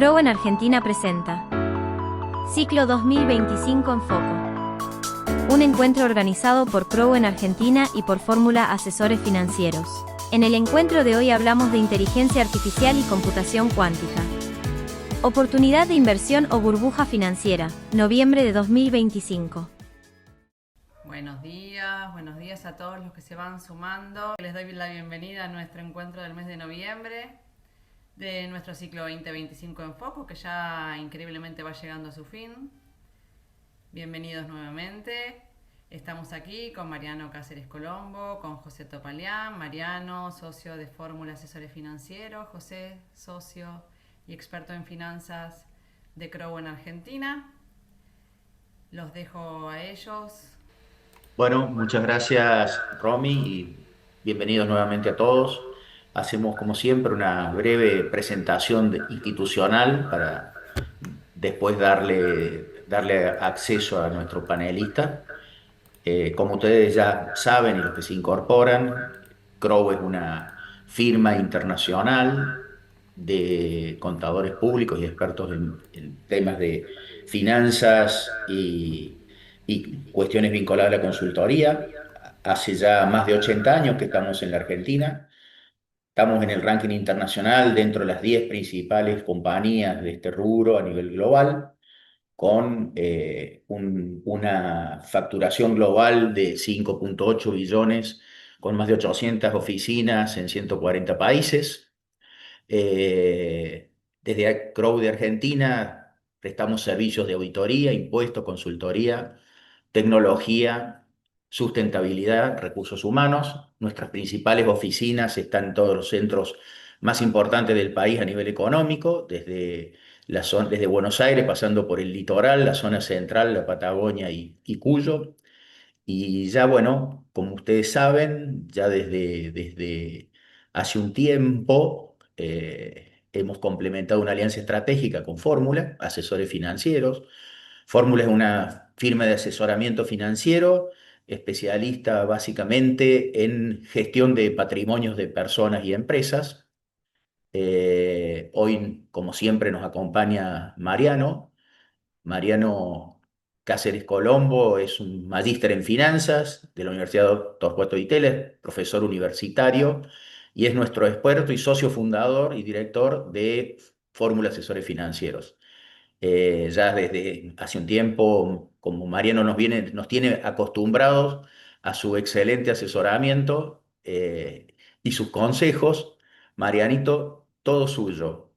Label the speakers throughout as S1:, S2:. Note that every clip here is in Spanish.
S1: Crowe en Argentina presenta Ciclo 2025 en Foco. Un encuentro organizado por Crowe en Argentina y por Fórmula Asesores Financieros. En el encuentro de hoy hablamos de inteligencia artificial y computación cuántica. Oportunidad de inversión o burbuja financiera, noviembre de 2025.
S2: Buenos días a todos los que se van sumando. Les doy la bienvenida a nuestro encuentro del mes de noviembre de nuestro ciclo 2025 en Foco, que ya increíblemente va llegando a su fin. Bienvenidos nuevamente. Estamos aquí con Mariano Cáceres Colombo, con José Topalián. Mariano, socio de Fórmula Asesores Financieros. José, socio y experto en finanzas de Crowe en Argentina. Los dejo a ellos.
S3: Bueno, muchas gracias, Romy, y bienvenidos nuevamente a todos. Hacemos, como siempre, una breve presentación institucional para después darle acceso a nuestro panelista. Como ustedes ya saben y los que se incorporan, Crowe es una firma internacional de contadores públicos y expertos en temas de finanzas y cuestiones vinculadas a la consultoría. Hace ya más de 80 años que estamos en la Argentina. Estamos en el ranking internacional dentro de las 10 principales compañías de este rubro a nivel global, con una facturación global de 5,8 billones, con más de 800 oficinas en 140 países. Desde Crowe de Argentina prestamos servicios de auditoría, impuestos, consultoría, tecnología, sustentabilidad, recursos humanos. Nuestras principales oficinas están en todos los centros más importantes del país a nivel económico, desde Buenos Aires, pasando por el litoral, la zona central, la Patagonia y Cuyo. Y ya bueno, como ustedes saben, ya desde hace un tiempo hemos complementado una alianza estratégica con Fórmula, asesores financieros. Fórmula es una firma de asesoramiento financiero, especialista básicamente en gestión de patrimonios de personas y empresas. Hoy, como siempre, nos acompaña Mariano. Mariano Cáceres Colombo es un magíster en finanzas de la Universidad Torcuato Di Tella, profesor universitario, y es nuestro experto y socio fundador y director de Fórmula Asesores Financieros. Ya desde hace un tiempo, como Mariano nos tiene acostumbrados a su excelente asesoramiento y sus consejos, Marianito, todo suyo.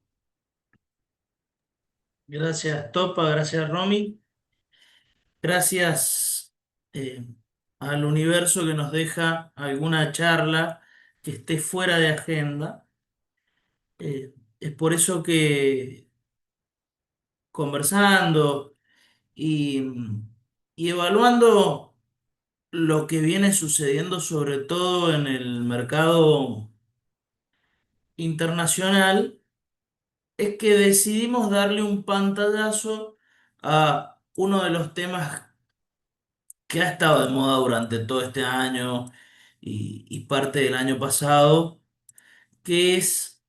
S4: Gracias, Topa, gracias, Romy. Gracias eh, al universo que nos deja alguna charla que esté fuera de agenda. Es por eso que conversando y, y evaluando lo que viene sucediendo, sobre todo en el mercado internacional, es que decidimos darle un pantallazo a uno de los temas que ha estado de moda durante todo este año y parte del año pasado, que es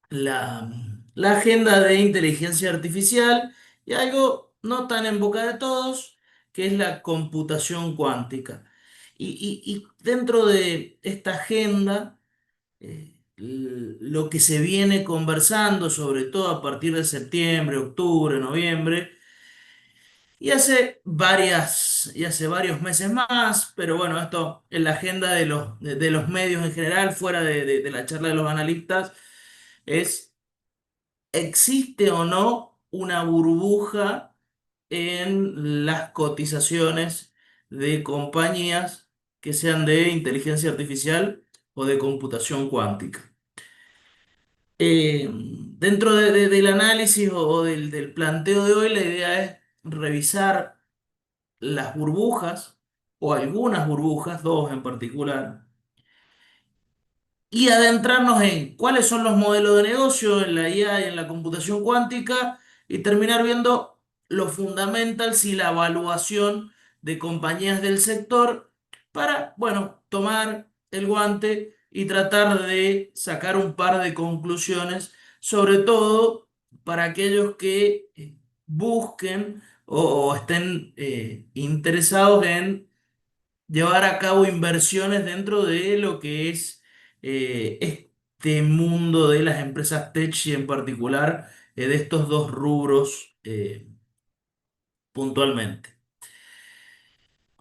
S4: la, la agenda de inteligencia artificial y algo no tan en boca de todos, que es la computación cuántica. Y dentro de esta agenda, lo que se viene conversando, sobre todo a partir de septiembre, octubre, noviembre, y hace varios meses más, pero bueno, esto en la agenda de los medios en general, fuera de la charla de los analistas, es: ¿existe o no una burbuja en las cotizaciones de compañías que sean de inteligencia artificial o de computación cuántica? Dentro del análisis o del planteo de hoy, la idea es revisar las burbujas, o algunas burbujas, dos en particular, y adentrarnos en cuáles son los modelos de negocio en la IA y en la computación cuántica, y terminar viendo los fundamentals y la evaluación de compañías del sector para, bueno, tomar el guante y tratar de sacar un par de conclusiones, sobre todo para aquellos que busquen o estén interesados en llevar a cabo inversiones dentro de lo que es este mundo de las empresas tech y en particular de estos dos rubros puntualmente.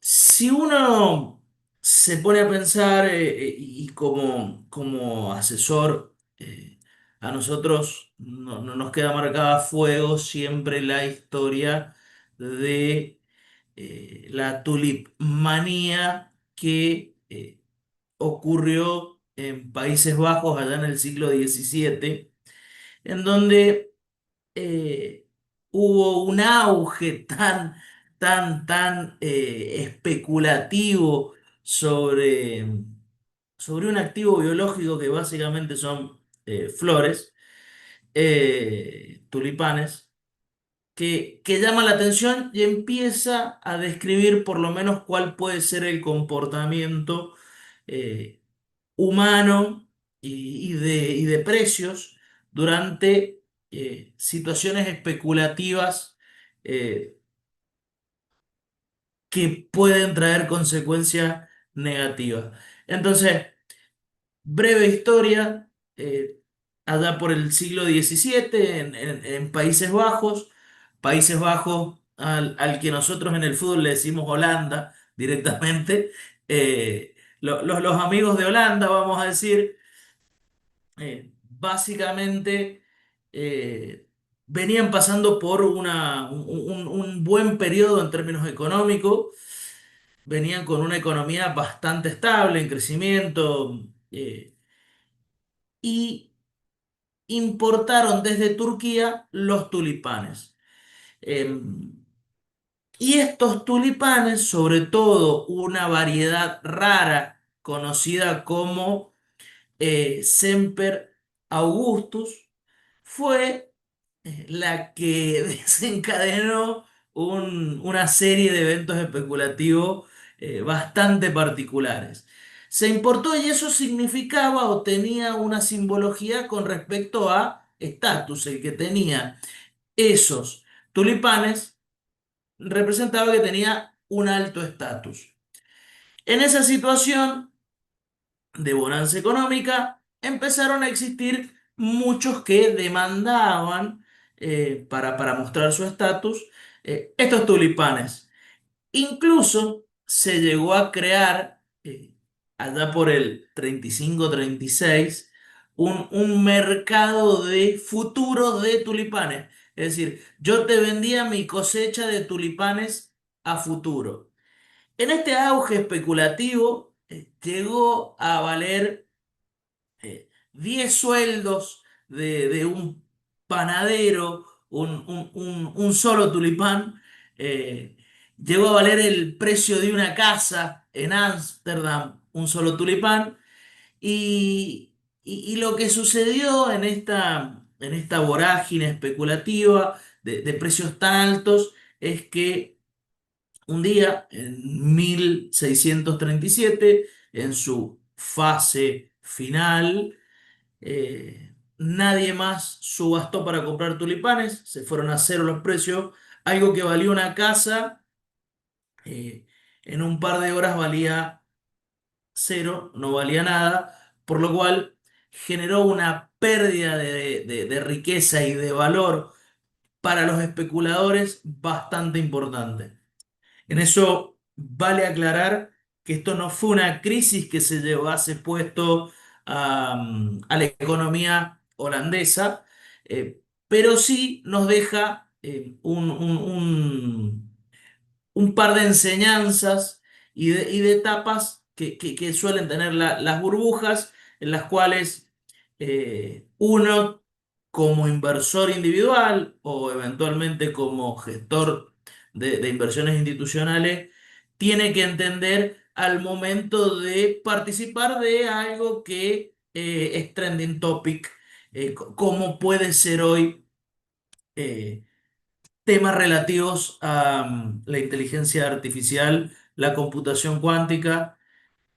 S4: Si uno se pone a pensar y como asesor, a nosotros no nos queda marcada a fuego siempre la historia de la tulipmanía que ocurrió en Países Bajos allá en el siglo XVII, en donde eh, hubo un auge tan especulativo sobre, sobre un activo biológico que básicamente son flores, tulipanes, que llama la atención y empieza a describir por lo menos cuál puede ser el comportamiento eh, humano y de precios durante situaciones especulativas eh, que pueden traer consecuencias negativas. Entonces, breve historia, allá por el siglo XVII en Países Bajos, Países Bajos al que nosotros en el fútbol le decimos Holanda directamente, los amigos de Holanda, vamos a decir, básicamente venían pasando por un buen periodo en términos económicos, venían con una economía bastante estable, en crecimiento, y importaron desde Turquía los tulipanes. Y estos tulipanes, sobre todo una variedad rara conocida como Semper Augustus, fue la que desencadenó una serie de eventos especulativos bastante particulares. Se importó y eso significaba o tenía una simbología con respecto a estatus. El que tenía esos tulipanes representaba que tenía un alto estatus. En esa situación de bonanza económica, empezaron a existir muchos que demandaban para mostrar su estatus estos tulipanes. Incluso se llegó a crear, allá por el 35-36, un mercado de futuros de tulipanes. Es decir, yo te vendía mi cosecha de tulipanes a futuro. En este auge especulativo llegó a valer 10 sueldos de un panadero, un solo tulipán, eh, llegó a valer el precio de una casa en Ámsterdam, un solo tulipán, y, y lo que sucedió en esta vorágine especulativa de precios tan altos es que un día, en 1637, en su fase final, nadie más subastó para comprar tulipanes, se fueron a cero los precios, algo que valía una casa, eh, en un par de horas valía cero, no valía nada, por lo cual generó una pérdida de riqueza y de valor para los especuladores bastante importante. En eso vale aclarar que esto no fue una crisis que se llevase puesto a la economía holandesa, pero sí nos deja un par de enseñanzas y de etapas que suelen tener las burbujas, en las cuales uno como inversor individual o eventualmente como gestor de inversiones institucionales tiene que entender al momento de participar de algo que es trending topic, como puede ser hoy. Temas relativos a la inteligencia artificial, la computación cuántica,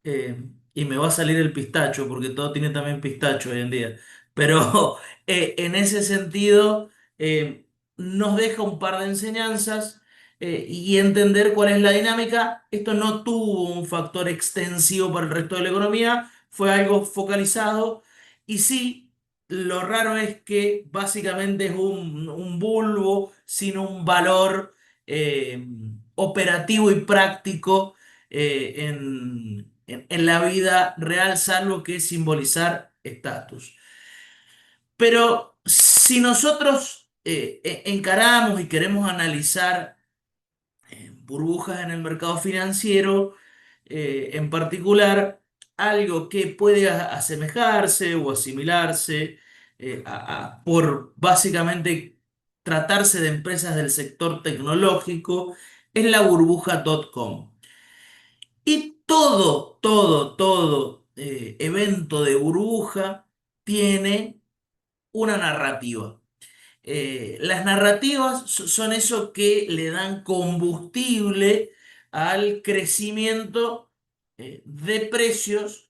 S4: y me va a salir el pistacho, porque todo tiene también pistacho hoy en día. Pero en ese sentido, eh, nos deja un par de enseñanzas y entender cuál es la dinámica. Esto no tuvo un factor extensivo para el resto de la economía, fue algo focalizado y sí, lo raro es que básicamente es un bulbo sin un valor eh, operativo y práctico en la vida real, salvo que simbolizar estatus. Pero si nosotros encaramos y queremos analizar burbujas en el mercado financiero, en particular, algo que puede asemejarse o asimilarse por básicamente tratarse de empresas del sector tecnológico, es la burbuja.com. Y todo evento de burbuja tiene una narrativa. Las narrativas son eso que le dan combustible al crecimiento de precios,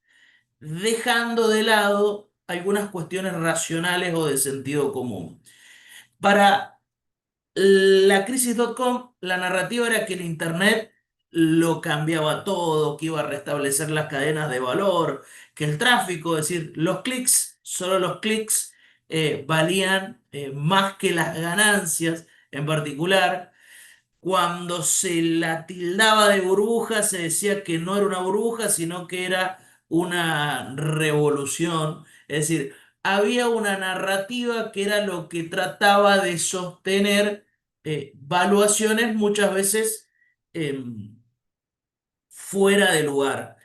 S4: dejando de lado algunas cuestiones racionales o de sentido común. Para la crisis.com, la narrativa era que el Internet lo cambiaba todo, que iba a restablecer las cadenas de valor, que el tráfico, es decir, los clics, solo los clics valían más que las ganancias en particular. Cuando se la tildaba de burbuja, se decía que no era una burbuja, sino que era una revolución. Es decir, había una narrativa que era lo que trataba de sostener valuaciones muchas veces fuera de lugar.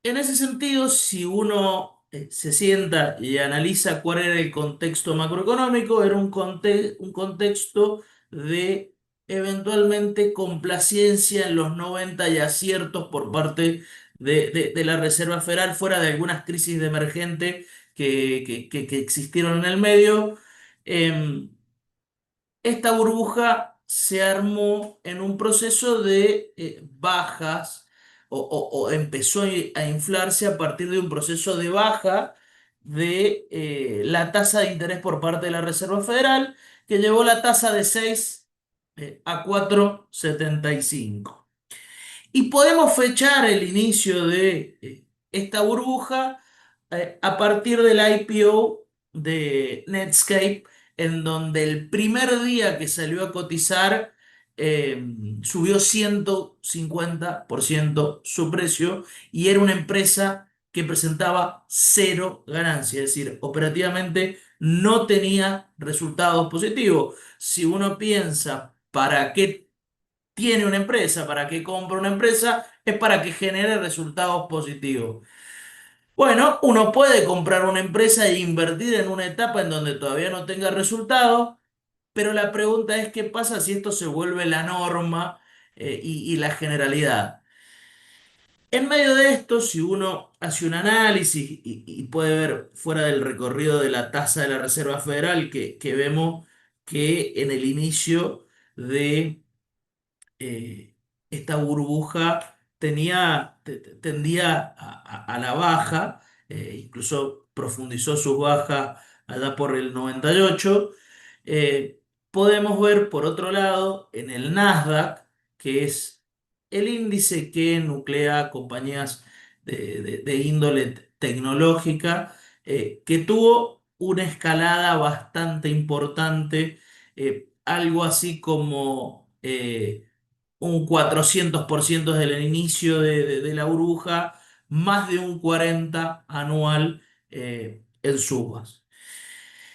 S4: En ese sentido, si uno se sienta y analiza cuál era el contexto macroeconómico, era un contexto de eventualmente complacencia en los 90 y aciertos por parte de la Reserva Federal, fuera de algunas crisis de emergente que existieron en el medio. Em, Esta burbuja se armó en un proceso de bajas o empezó a inflarse a partir de un proceso de baja de la tasa de interés por parte de la Reserva Federal, que llevó la tasa de 6 a 4,75. Y podemos fechar el inicio de esta burbuja a partir del IPO de Netscape, en donde el primer día que salió a cotizar eh, subió 150% su precio y era una empresa que presentaba cero ganancia, es decir, operativamente no tenía resultados positivos. Si uno piensa para qué tiene una empresa, para qué compra una empresa, es para que genere resultados positivos. Bueno, uno puede comprar una empresa e invertir en una etapa en donde todavía no tenga resultados, pero la pregunta es qué pasa si esto se vuelve la norma y la generalidad. En medio de esto, si uno hace un análisis y puede ver fuera del recorrido de la tasa de la Reserva Federal, que vemos que en el inicio de eh, esta burbuja tendía a la baja, incluso profundizó sus bajas allá por el 98. Eh, Podemos ver, por otro lado, en el Nasdaq, que es el índice que nuclea compañías de índole tecnológica, que tuvo una escalada bastante importante, algo así como un 400% desde el inicio de la burbuja, más de un 40 anual en subas.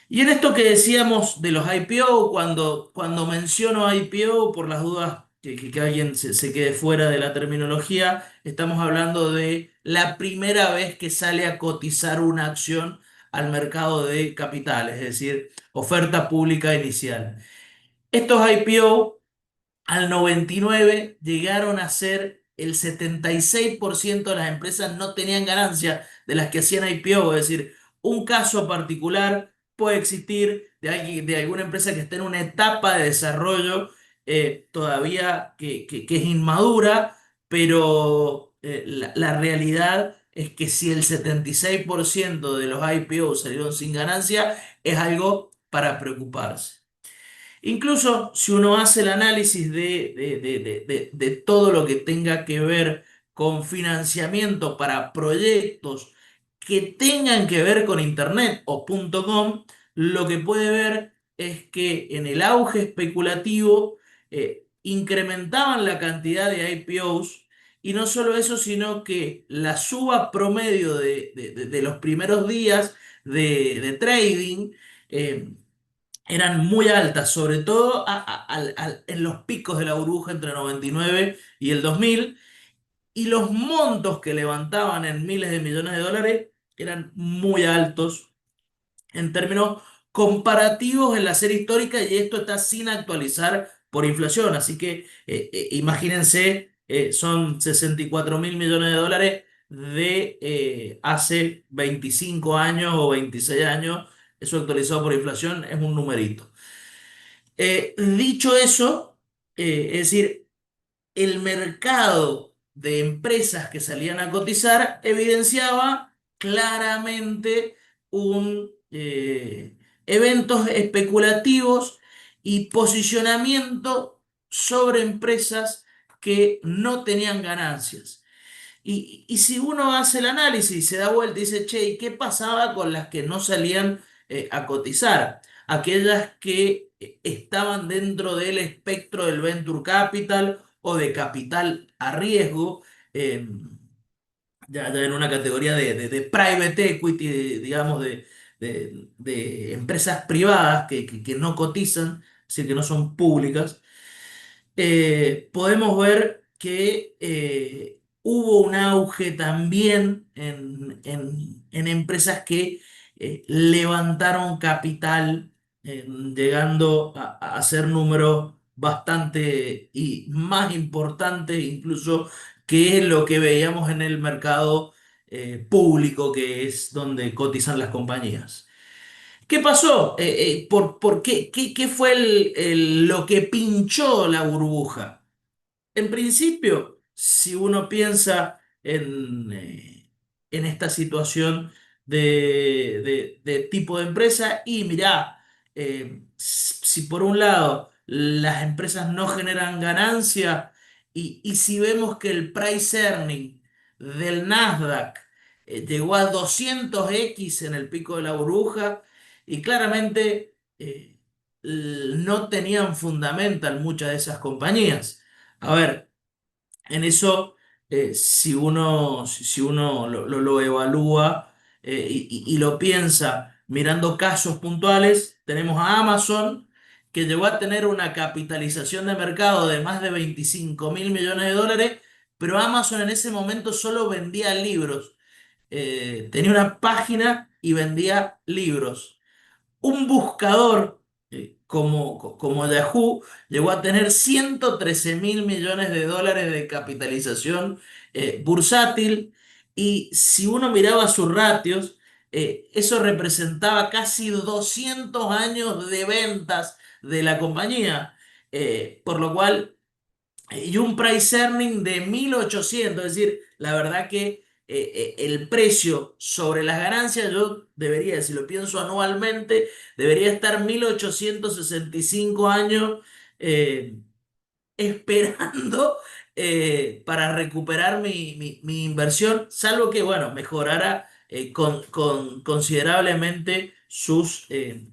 S4: Y en esto que decíamos de los IPO, cuando menciono IPO, por las dudas que alguien se quede fuera de la terminología, estamos hablando de la primera vez que sale a cotizar una acción al mercado de capitales, es decir, oferta pública inicial. Estos IPO al 99 llegaron a ser el 76% de las empresas no tenían ganancia de las que hacían IPO. Es decir, un caso particular puede existir de alguna empresa que esté en una etapa de desarrollo todavía que es inmadura, pero la realidad es que si el 76% de los IPO salieron sin ganancia, es algo para preocuparse. Incluso si uno hace el análisis de todo lo que tenga que ver con financiamiento para proyectos que tengan que ver con Internet o .com, lo que puede ver es que en el auge especulativo incrementaban la cantidad de IPOs, y no solo eso, sino que la suba promedio de los primeros días de trading eh, eran muy altas, sobre todo en los picos de la burbuja entre el 99 y el 2000, y los montos que levantaban en miles de millones de dólares eran muy altos en términos comparativos en la serie histórica, y esto está sin actualizar por inflación. Así que imagínense, son 64.000 millones de dólares de hace 25 años o 26 años. Eso actualizado por inflación es un numerito. Dicho eso, es decir, el mercado de empresas que salían a cotizar evidenciaba claramente eventos especulativos y posicionamiento sobre empresas que no tenían ganancias. Y si uno hace el análisis y se da vuelta y dice, che, ¿y qué pasaba con las que no salían a cotizar? Aquellas que estaban dentro del espectro del venture capital o de capital a riesgo, eh, ya en una categoría de private equity, digamos, de empresas privadas que no cotizan, es decir, que no son públicas. Podemos ver que hubo un auge también en empresas que levantaron capital, llegando a hacer números bastante y más importantes incluso que lo que veíamos en el mercado público, que es donde cotizan las compañías. ¿Qué pasó? ¿Por qué? ¿Qué fue lo que pinchó la burbuja? En principio, si uno piensa en esta situación de tipo de empresa, y mirá, si por un lado las empresas no generan ganancia, y si vemos que el price earning del Nasdaq llegó a 200x en el pico de la burbuja, y claramente no tenían fundamental muchas de esas compañías. A ver, en eso, si uno lo evalúa y lo piensa mirando casos puntuales, tenemos a Amazon, que llegó a tener una capitalización de mercado de más de 25.000 millones de dólares, pero Amazon en ese momento solo vendía libros. Tenía una página y vendía libros. Un buscador como Yahoo llegó a tener 113.000 millones de dólares de capitalización bursátil, y si uno miraba sus ratios, eso representaba casi 200 años de ventas de la compañía, por lo cual y un price earning de 1.800. Es decir, la verdad que el precio sobre las ganancias, yo debería, si lo pienso anualmente, debería estar 1.865 años eh, esperando para recuperar mi inversión, salvo que, bueno, mejorara considerablemente sus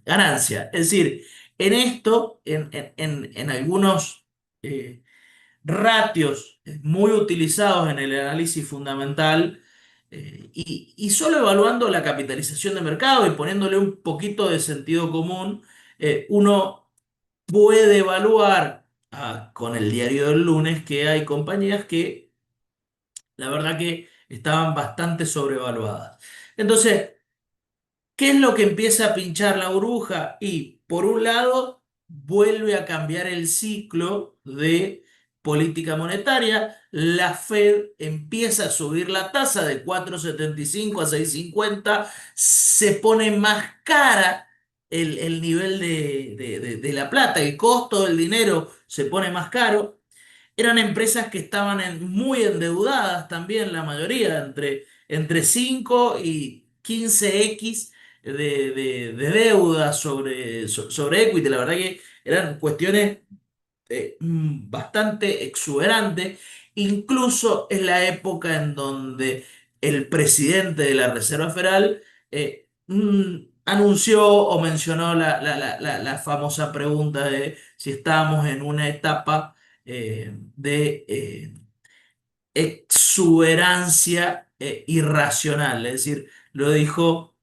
S4: ganancias. Es decir, en esto, en algunos ratios muy utilizados en el análisis fundamental, y solo evaluando la capitalización de mercado y poniéndole un poquito de sentido común, uno puede evaluar con el diario del lunes que hay compañías que la verdad que estaban bastante sobrevaluadas. Entonces, ¿qué es lo que empieza a pinchar la burbuja? Y por un lado, vuelve a cambiar el ciclo de política monetaria. La Fed empieza a subir la tasa de 4,75 a 6,50. Se pone más cara el nivel de la plata, el costo del dinero se pone más caro. Eran empresas que estaban muy endeudadas también, la mayoría, entre 5 y 15x de deuda sobre equity. La verdad que eran cuestiones bastante exuberante, incluso en la época en donde el presidente de la Reserva Federal anunció o mencionó la famosa pregunta de si estábamos en una etapa de exuberancia irracional. Es decir, lo dijo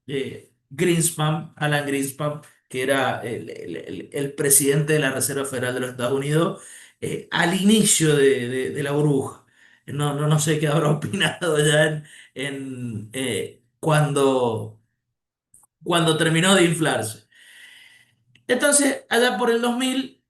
S4: Greenspan, Alan Greenspan, que era el presidente de la Reserva Federal de los Estados Unidos, al inicio de la burbuja. No sé qué habrá opinado ya cuando terminó de inflarse. Entonces, allá por el 2000,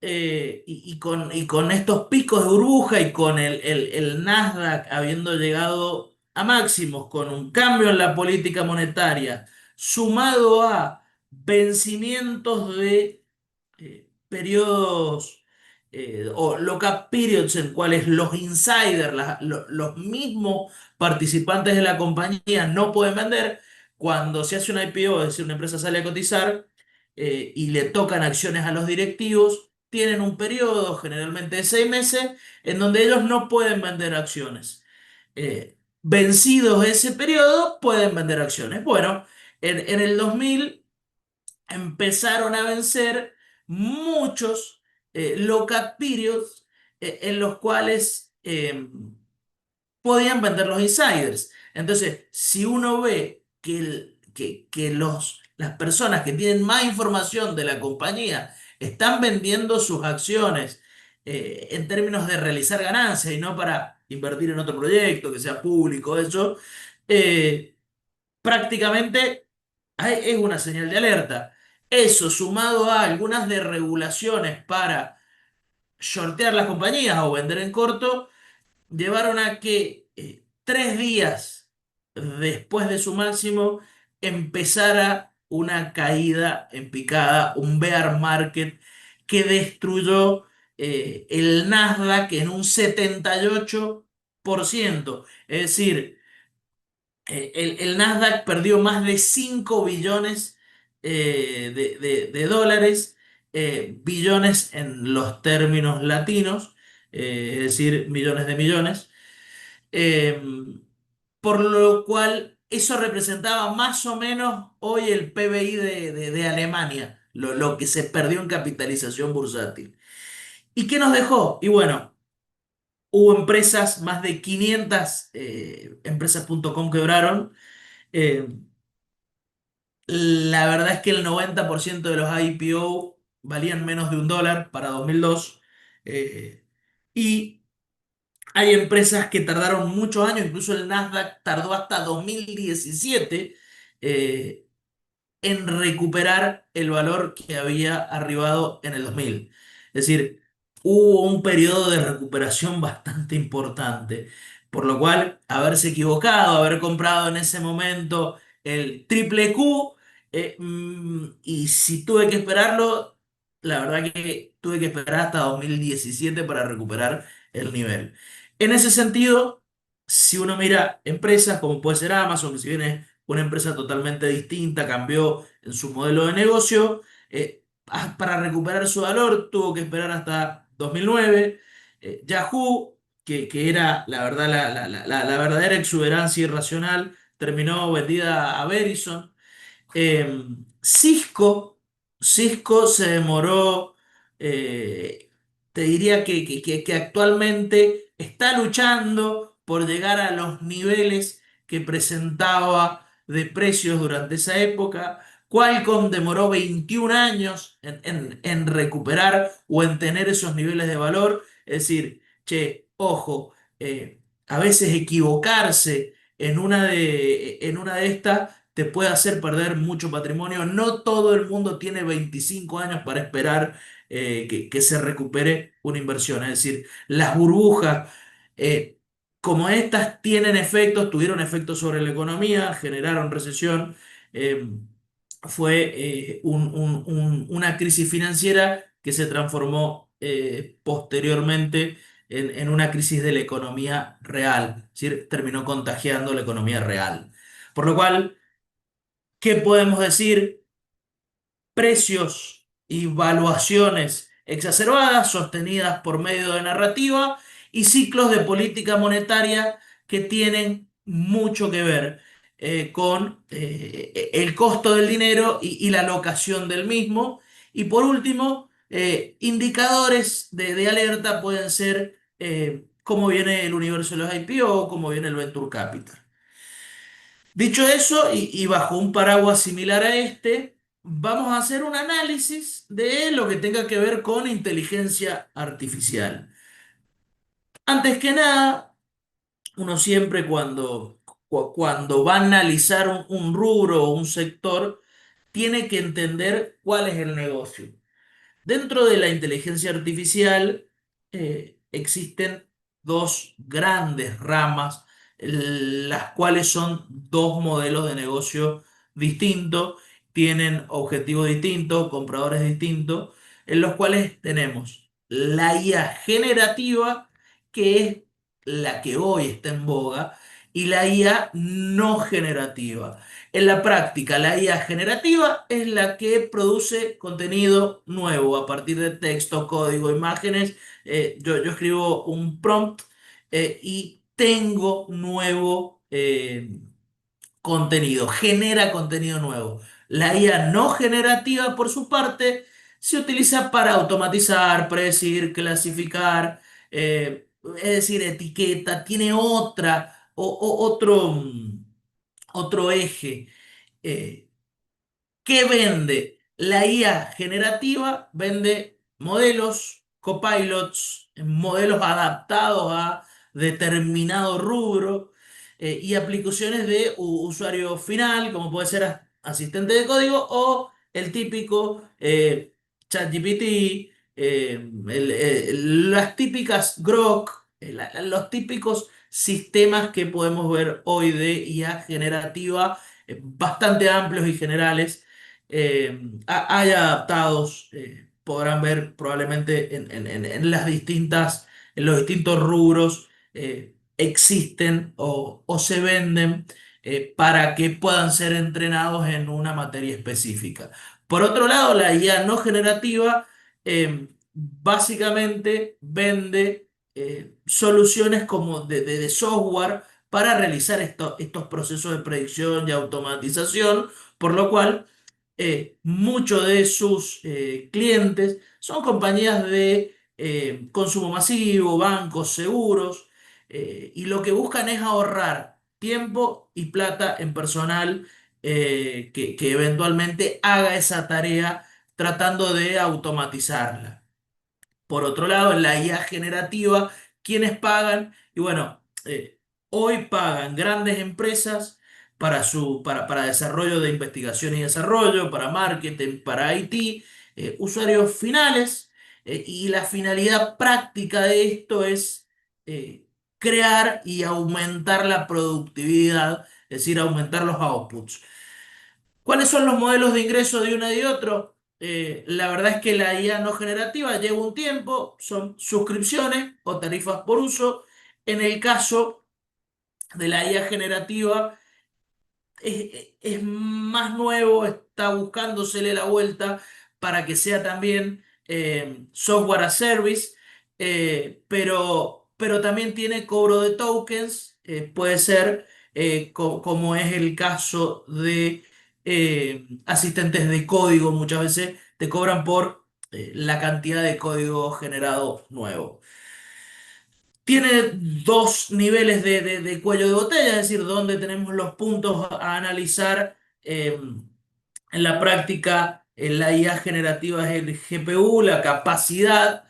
S4: y con estos picos de burbuja y con el Nasdaq habiendo llegado a máximos, con un cambio en la política monetaria, sumado a vencimientos de periodos o lock-up periods en cuales los insiders, los mismos participantes de la compañía no pueden vender. Cuando se hace una IPO, es decir, una empresa sale a cotizar y le tocan acciones a los directivos, tienen un periodo generalmente de 6 meses en donde ellos no pueden vender acciones. Vencidos ese periodo, pueden vender acciones. Bueno, en el 2000 empezaron a vencer muchos lock-up periods en los cuales podían vender los insiders. Entonces, si uno ve que las personas que tienen más información de la compañía están vendiendo sus acciones en términos de realizar ganancias y no para invertir en otro proyecto que sea público, eso, eh, prácticamente es una señal de alerta. Eso sumado a algunas desregulaciones para shortear las compañías o vender en corto, llevaron a que 3 días después de su máximo empezara una caída en picada, un bear market que destruyó el Nasdaq en un 78%. Es decir, el Nasdaq perdió más de 5 billones de dólares, billones en los términos latinos, es decir, millones de millones. Eh, por lo cual eso representaba más o menos hoy el PBI de Alemania, lo que se perdió en capitalización bursátil. ¿Y qué nos dejó? Y bueno, hubo empresas, más de 500 empresas.com quebraron. Eh, la verdad es que el 90% de los IPO valían menos de $1 para 2002. Y hay empresas que tardaron muchos años, incluso el Nasdaq tardó hasta 2017 eh, en recuperar el valor que había arribado en el 2000. Es decir, hubo un periodo de recuperación bastante importante, por lo cual haberse equivocado, haber comprado en ese momento el triple Q, y si tuve que esperarlo, la verdad que tuve que esperar hasta 2017 para recuperar el nivel. En ese sentido, si uno mira empresas como puede ser Amazon, que si bien es una empresa totalmente distinta, cambió en su modelo de negocio. Para recuperar su valor tuvo que esperar hasta 2009. Yahoo, que era la verdad la verdadera exuberancia irracional, terminó vendida a Verizon. Eh, Cisco, Cisco se demoró, eh, te diría que actualmente está luchando por llegar a los niveles que presentaba de precios durante esa época. Qualcomm demoró 21 años en recuperar o en tener esos niveles de valor. Es decir, che, ojo, a veces equivocarse en una de estas te puede hacer perder mucho patrimonio. No todo el mundo tiene 25 años para esperar que se recupere una inversión. Es decir, las burbujas, eh, como estas tienen efectos, tuvieron efectos sobre la economía, generaron recesión. Fue una crisis financiera que se transformó posteriormente en una crisis de la economía real. Es decir, terminó contagiando la economía real. Por lo cual, ¿Qué podemos decir? Precios y valuaciones exacerbadas, sostenidas por medio de narrativa y ciclos de política monetaria que tienen mucho que ver con el costo del dinero y la locación del mismo. Y por último, indicadores de alerta pueden ser cómo viene el universo de los IPO o cómo viene el Venture Capital. Dicho eso, y bajo un paraguas similar a este, vamos a hacer un análisis de lo que tenga que ver con inteligencia artificial. Antes que nada, uno siempre cuando va a analizar un rubro o un sector, tiene que entender cuál es el negocio. Dentro de la inteligencia artificial existen dos grandes ramas, las cuales son dos modelos de negocio distintos, tienen objetivos distintos, compradores distintos, en los cuales tenemos la IA generativa, que es la que hoy está en boga, y la IA no generativa. En la práctica, la IA generativa es la que produce contenido nuevo a partir de texto, código, imágenes. Yo escribo un prompt y tengo nuevo contenido, genera contenido nuevo. La IA no generativa, por su parte, se utiliza para automatizar, predecir, clasificar, es decir, etiqueta, tiene otro eje. Eh, ¿Qué vende? La IA generativa vende modelos, copilots, modelos adaptados a determinado rubro y aplicaciones de usuario final, como puede ser asistente de código o el típico ChatGPT, las típicas Grok, los típicos sistemas que podemos ver hoy de IA generativa, bastante amplios y generales hay adaptados, podrán ver probablemente en en los distintos rubros, existen o se venden para que puedan ser entrenados en una materia específica. Por otro lado, la IA no generativa básicamente vende soluciones como de software para realizar estos procesos de predicción y automatización, por lo cual muchos de sus clientes son compañías de consumo masivo, bancos, seguros, y lo que buscan es ahorrar tiempo y plata en personal que eventualmente haga esa tarea tratando de automatizarla. Por otro lado, en la IA generativa, ¿quiénes pagan? Y bueno, hoy pagan grandes empresas para desarrollo de investigación y desarrollo, para marketing, para IT, usuarios finales, y la finalidad práctica de esto es eh, crear y aumentar la productividad, es decir, aumentar los outputs. ¿Cuáles son los modelos de ingreso de uno y de otro? La verdad es que la IA no generativa lleva un tiempo, son suscripciones o tarifas por uso. En el caso de la IA generativa, es más nuevo, está buscándosele la vuelta para que sea también software as service, pero también tiene cobro de tokens, puede ser como es el caso de asistentes de código, muchas veces te cobran por la cantidad de código generado nuevo. Tiene dos niveles de cuello de botella, es decir, donde tenemos los puntos a analizar en la práctica. La IA generativa es el GPU, la capacidad,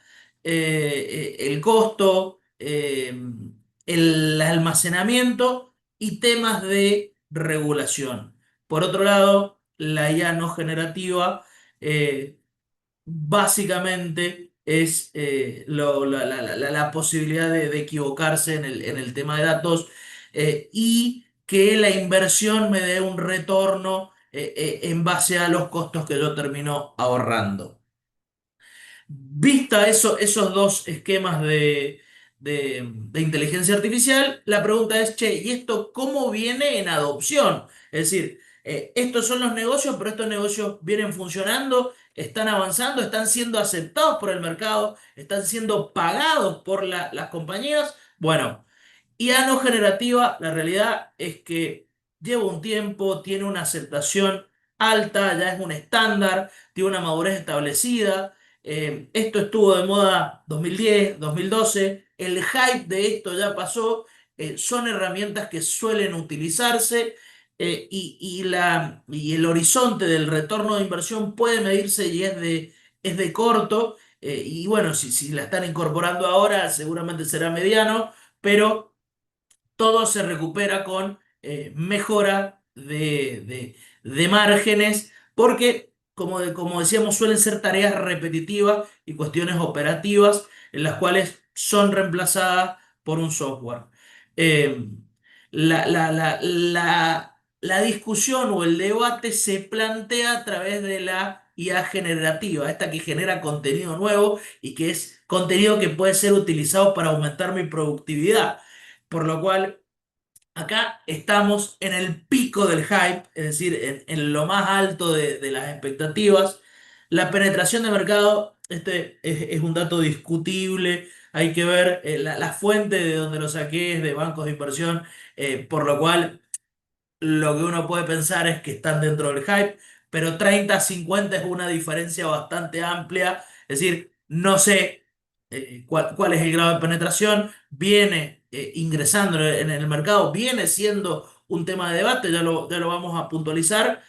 S4: el costo, el almacenamiento y temas de regulación. Por otro lado, la IA no generativa básicamente es la posibilidad de equivocarse en el tema de datos y que la inversión me dé un retorno en base a los costos que yo termino ahorrando. Vista esos dos esquemas de inteligencia artificial, la pregunta es, che, ¿y esto cómo viene en adopción? Es decir, estos son los negocios, pero estos negocios vienen funcionando, están avanzando, están siendo aceptados por el mercado, están siendo pagados por las compañías. Bueno, IA no generativa, la realidad es que lleva un tiempo, tiene una aceptación alta, ya es un estándar, tiene una madurez establecida. Esto estuvo de moda 2010, 2012, el hype de esto ya pasó, son herramientas que suelen utilizarse, y el horizonte del retorno de inversión puede medirse y es de corto. Y bueno, si la están incorporando ahora, seguramente será mediano, pero todo se recupera con mejora de márgenes, porque, como decíamos, suelen ser tareas repetitivas y cuestiones operativas en las cuales son reemplazadas por un software. Eh, la discusión o el debate se plantea a través de la IA generativa, esta que genera contenido nuevo y que es contenido que puede ser utilizado para aumentar mi productividad. Por lo cual, acá estamos en el pico del hype, es decir, en lo más alto de las expectativas. La penetración de mercado, este es un dato discutible. Hay que ver la fuente de donde lo saqué, es de bancos de inversión, por lo cual lo que uno puede pensar es que están dentro del hype, pero 30 a 50 es una diferencia bastante amplia. Es decir, no sé cuál es el grado de penetración, viene ingresando en el mercado, viene siendo un tema de debate, ya lo vamos a puntualizar.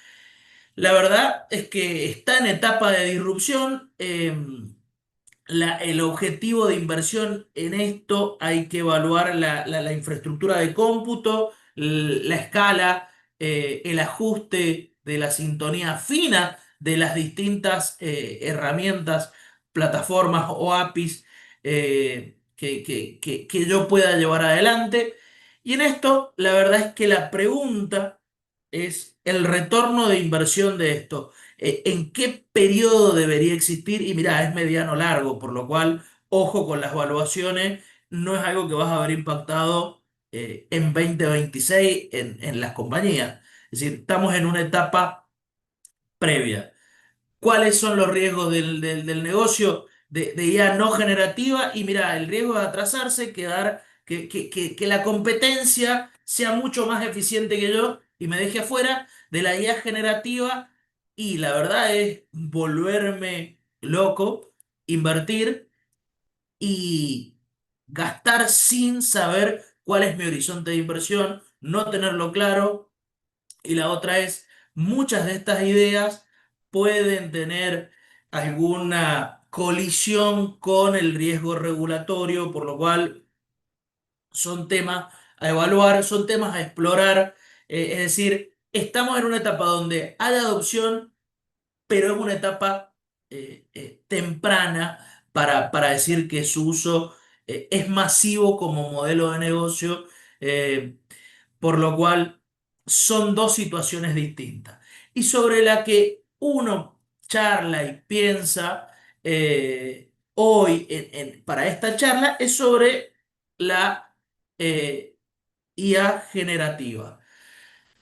S4: La verdad es que está en etapa de disrupción. El objetivo de inversión en esto hay que evaluar la infraestructura de cómputo, la escala, el ajuste de la sintonía fina de las distintas herramientas, plataformas o APIs que yo pueda llevar adelante. Y en esto, la verdad es que la pregunta es el retorno de inversión de esto. ¿En qué periodo debería existir? Y mira, es mediano largo, por lo cual, ojo con las evaluaciones, no es algo que vas a ver impactado en 2026 en las compañías. Es decir, estamos en una etapa previa. ¿Cuáles son los riesgos del negocio de IA no generativa? Y mira, el riesgo de atrasarse, que la competencia sea mucho más eficiente que yo y me deje afuera de la IA generativa. Y la verdad es volverme loco, invertir y gastar sin saber cuál es mi horizonte de inversión, no tenerlo claro. Y la otra es, muchas de estas ideas pueden tener alguna colisión con el riesgo regulatorio, por lo cual son temas a evaluar, son temas a explorar. Es decir, estamos en una etapa donde hay adopción, pero es una etapa temprana para decir que su uso es masivo como modelo de negocio. eh, por lo cual son dos situaciones distintas. Y sobre la que uno charla y piensa hoy para esta charla es sobre la IA generativa.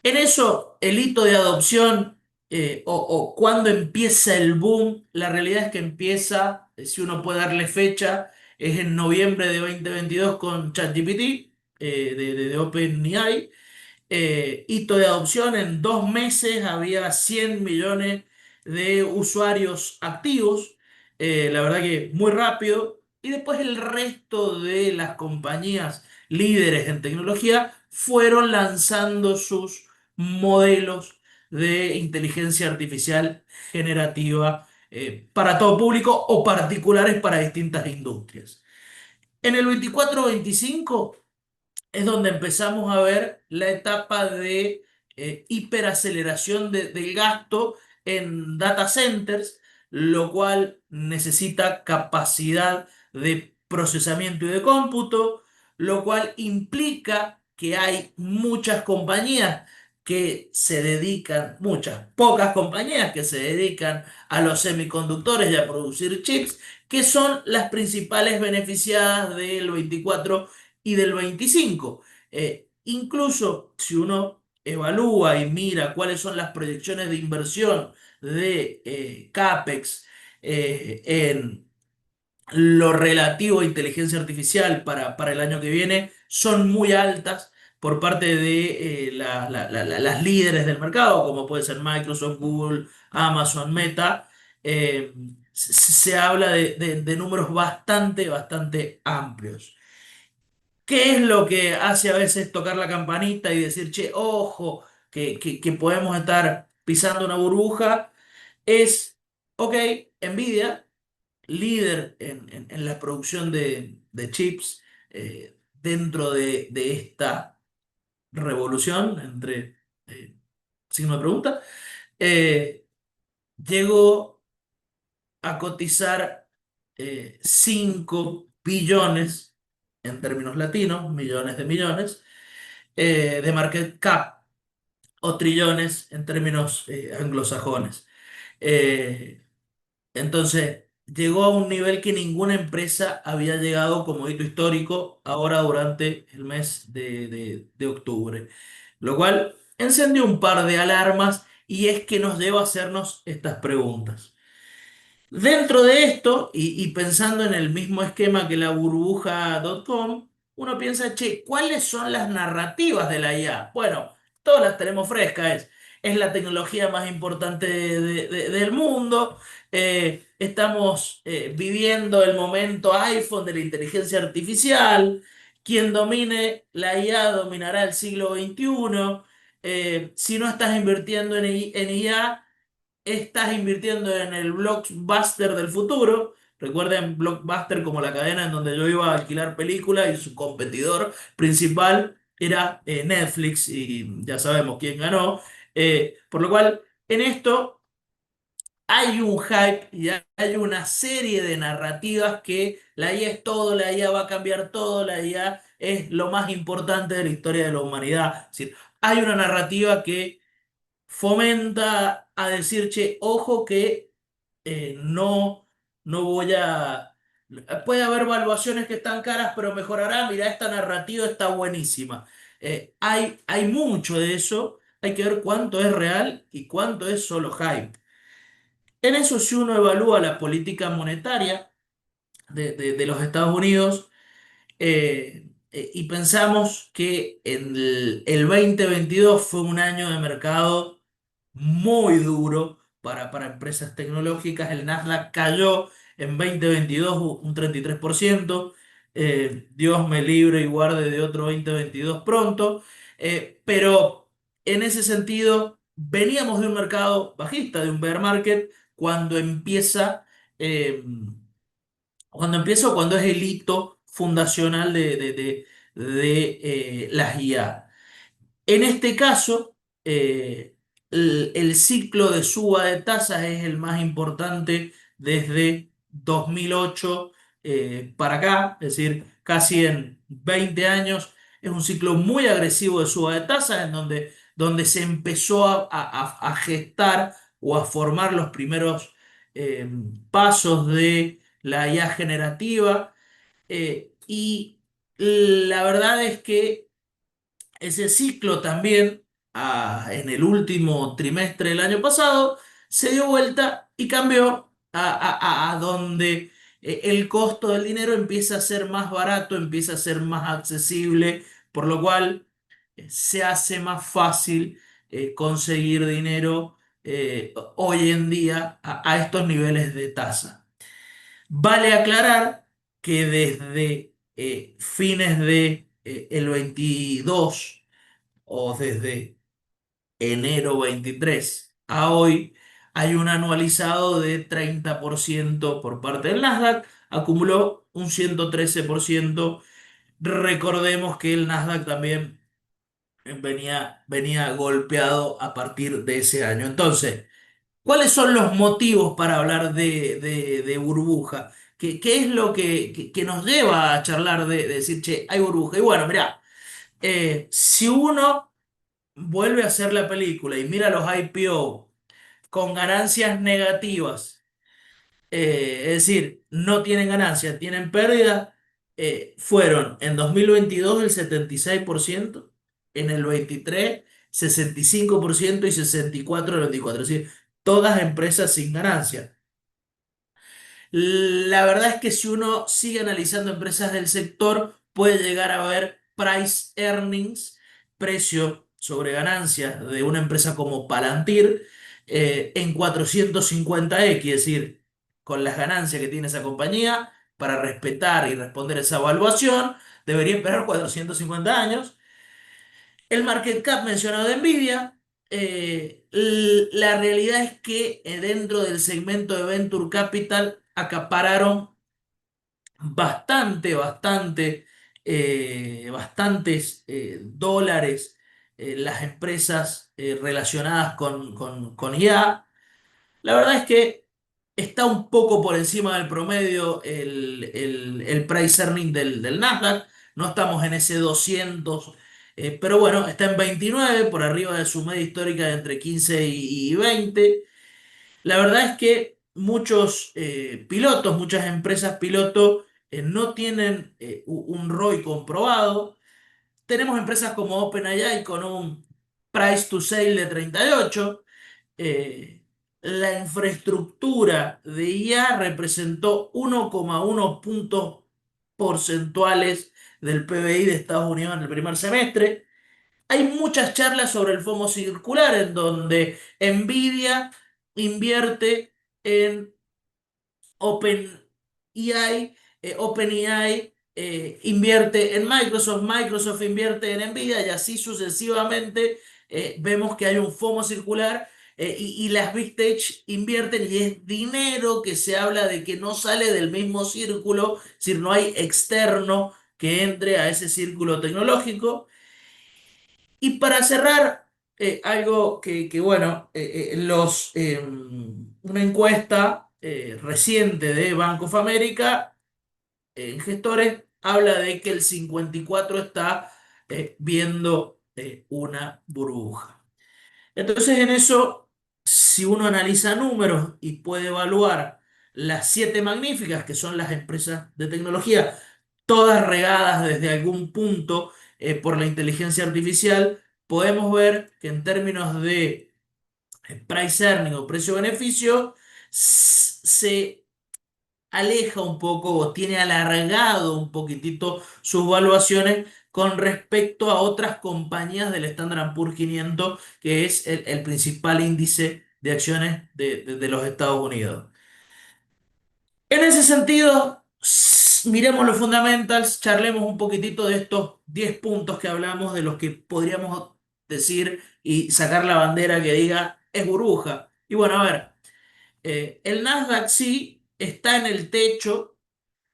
S4: En eso, el hito de adopción o cuando empieza el boom, la realidad es que empieza, si uno puede darle fecha, es en noviembre de 2022 con ChatGPT de OpenAI. Hito de adopción, en 2 meses había 100 millones de usuarios activos. La verdad que muy rápido. Y después el resto de las compañías líderes en tecnología fueron lanzando sus modelos de inteligencia artificial generativa para todo público o particulares para distintas industrias. En el 24-25 es donde empezamos a ver la etapa de hiperaceleración del gasto en data centers, lo cual necesita capacidad de procesamiento y de cómputo, lo cual implica que hay muchas compañías que se dedican, muchas, pocas compañías que se dedican a los semiconductores y a producir chips, que son las principales beneficiadas del 24 y del 25. Incluso si uno evalúa y mira cuáles son las proyecciones de inversión de CAPEX en lo relativo a inteligencia artificial para el año que viene son muy altas por parte de las líderes del mercado, como puede ser Microsoft, Google, Amazon, Meta. Eh, se habla de números bastante amplios. ¿Qué es lo que hace a veces tocar la campanita y decir, che, ojo, que podemos estar pisando una burbuja? Es, ok, Nvidia líder en la producción de chips dentro de esta revolución, entre signo de pregunta, eh, llegó a cotizar 5 billones en términos latinos, millones de millones, de market cap o trillones en términos anglosajones. Eh, Entonces, llegó a un nivel que ninguna empresa había llegado como hito histórico ahora durante el mes de octubre. Lo cual encendió un par de alarmas y es que nos lleva a hacernos estas preguntas. Dentro de esto, y pensando en el mismo esquema que la burbuja.com, uno piensa, che, ¿cuáles son las narrativas de la IA? Bueno, todas las tenemos frescas, es la tecnología más importante del mundo, estamos viviendo el momento iPhone de la inteligencia artificial, quien domine la IA dominará el siglo XXI, si no estás invirtiendo en IA, estás invirtiendo en el blockbuster del futuro. Recuerden Blockbuster como la cadena en donde yo iba a alquilar películas y su competidor principal era Netflix y ya sabemos quién ganó. Por lo cual, en esto hay un hype y hay una serie de narrativas que la IA es todo, la IA va a cambiar todo, la IA es lo más importante de la historia de la humanidad. Es decir, hay una narrativa que fomenta a decir, che, ojo que no voy a... Puede haber valuaciones que están caras, pero mejorará. Mira, esta narrativa está buenísima. Hay mucho de eso. Hay que ver cuánto es real y cuánto es solo hype. En eso, si uno evalúa la política monetaria de los Estados Unidos, y pensamos que el 2022 fue un año de mercado muy duro para empresas tecnológicas. El Nasdaq cayó en 2022 un 33%. Dios me libre y guarde de otro 2022 pronto. Pero en ese sentido, veníamos de un mercado bajista, de un bear market, cuando empieza... eh, o cuando es el hito fundacional de las IA. En este caso, el ciclo de suba de tasas es el más importante desde 2008 para acá, es decir, casi en 20 años. Es un ciclo muy agresivo de suba de tasas en donde se empezó a gestar o a formar los primeros eh, pasos de la IA generativa. Y la verdad es que ese ciclo también, en el último trimestre del año pasado, se dio vuelta y cambió a donde el costo del dinero empieza a ser más barato, empieza a ser más accesible, por lo cual se hace más fácil conseguir dinero hoy en día a estos niveles de tasa. Vale aclarar que desde fines de el 22 o desde enero 23 a hoy hay un anualizado de 30% por parte del Nasdaq, acumuló un 113%. Recordemos que el Nasdaq también venía golpeado a partir de ese año. Entonces, ¿cuáles son los motivos para hablar de burbuja? ¿Qué es lo que nos lleva a charlar de decir, che, hay burbuja? Y bueno, mirá, si uno vuelve a hacer la película y mira los IPO con ganancias negativas, es decir, no tienen ganancias, tienen pérdida, fueron en 2022 el 76%, en el 23 65% y 64% del 24%. Es decir, todas empresas sin ganancia. La verdad es que si uno sigue analizando empresas del sector, puede llegar a ver price earnings, precio sobre ganancias de una empresa como Palantir, en 450x, es decir, con las ganancias que tiene esa compañía, para respetar y responder esa evaluación, debería esperar 450 años. El market cap mencionado de Nvidia, la realidad es que dentro del segmento de Venture Capital acapararon bastantes dólares las empresas relacionadas con IA. La verdad es que está un poco por encima del promedio el price earning del Nasdaq. No estamos en ese 200, pero bueno, está en 29, por arriba de su media histórica de entre 15 y 20. La verdad es que muchos pilotos, muchas empresas piloto no tienen un ROI comprobado. Tenemos empresas como OpenAI con un price to sale de 38. Eh, la infraestructura de IA representó 1,1 puntos porcentuales del PBI de Estados Unidos en el primer semestre. Hay muchas charlas sobre el FOMO circular en donde Nvidia invierte en OpenAI, OpenAI invierte en Microsoft, Microsoft invierte en Nvidia y así sucesivamente. Vemos que hay un FOMO circular, y las Big Tech invierten y es dinero que se habla de que no sale del mismo círculo, es decir, no hay externo que entre a ese círculo tecnológico. Y para cerrar, algo bueno, una encuesta reciente de Bank of America en gestores habla de que el 54 está viendo una burbuja. Entonces, en eso, si uno analiza números y puede evaluar las siete magníficas, que son las empresas de tecnología, todas regadas desde algún punto por la inteligencia artificial, podemos ver que en términos de price earning o precio-beneficio, se aleja un poco o tiene alargado un poquitito sus valuaciones con respecto a otras compañías del Standard Poor's 500, que es el principal índice de acciones de los Estados Unidos. En ese sentido, miremos los fundamentals, charlemos un poquitito de estos 10 puntos que hablamos, de los que podríamos decir y sacar la bandera que diga es burbuja. Y bueno, a ver, el Nasdaq sí está en el techo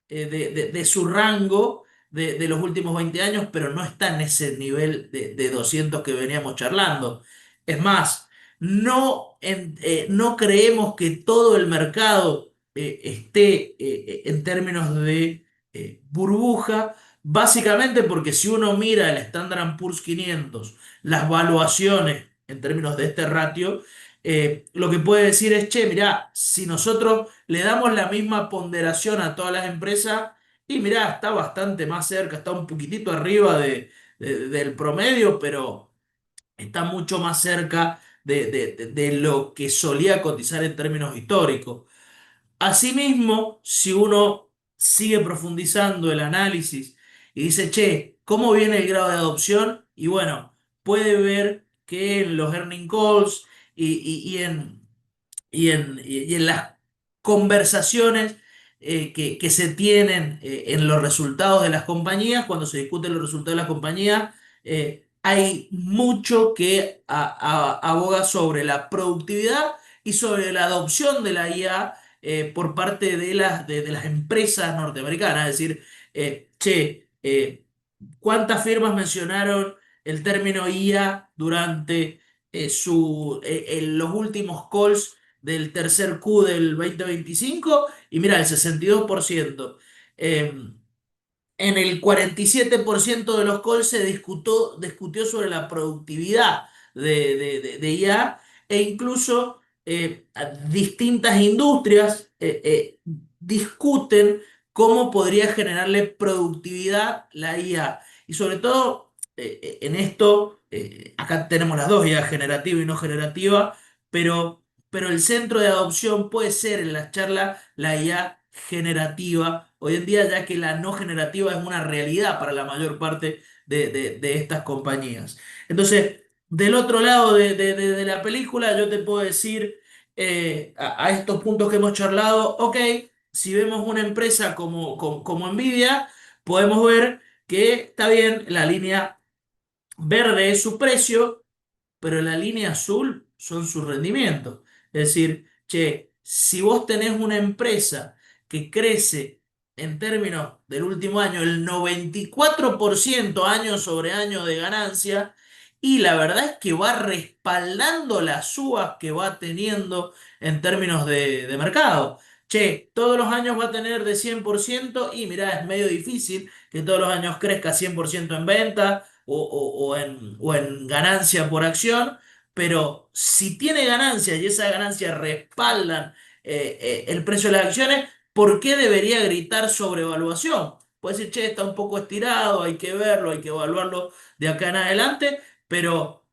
S4: de su rango de los últimos 20 años, pero no está en ese nivel de 200 que veníamos charlando. Es más, no creemos que todo el mercado esté en términos de burbuja, básicamente porque si uno mira el Standard Poor's 500, las valuaciones en términos de este ratio, lo que puede decir es, che, mirá, si nosotros le damos la misma ponderación a todas las empresas, y mirá, está bastante más cerca, está un poquitito arriba del promedio, pero está mucho más cerca de lo que solía cotizar en términos históricos. Asimismo, si uno sigue profundizando el análisis y dice, che, ¿cómo viene el grado de adopción? Y bueno, puede ver que en los earning calls y en las conversaciones que se tienen en los resultados de las compañías, cuando se discuten los resultados de las compañías, hay mucho que aboga sobre la productividad y sobre la adopción de la IA por parte de las empresas norteamericanas. Es decir, che, ¿cuántas firmas mencionaron el término IA durante en los últimos calls del tercer Q del 2025? Y mira, el 62%. En el 47% de los calls se discutió sobre la productividad de IA, e incluso distintas industrias discuten cómo podría generarle productividad la IA. Y sobre todo, en esto, acá tenemos las dos, IA generativa y no generativa, pero el centro de adopción puede ser en la charla la IA generativa, hoy en día ya que la no generativa es una realidad para la mayor parte de estas compañías. Entonces, del otro lado de la película, yo te puedo decir a estos puntos que hemos charlado, ok, si vemos una empresa como Nvidia, podemos ver que está bien, la línea verde es su precio, pero la línea azul son sus rendimientos. Es decir, che, si vos tenés una empresa que crece en términos del último año el 94% año sobre año de ganancia, y la verdad es que va respaldando las subas que va teniendo en términos de mercado. Che, todos los años va a tener de 100% y mirá, es medio difícil que todos los años crezca 100% en venta o en ganancia por acción, pero si tiene ganancias y esas ganancias respaldan el precio de las acciones, ¿por qué debería gritar sobrevaluación? Puede decir, che, está un poco estirado, hay que verlo, hay que evaluarlo de acá en adelante, pero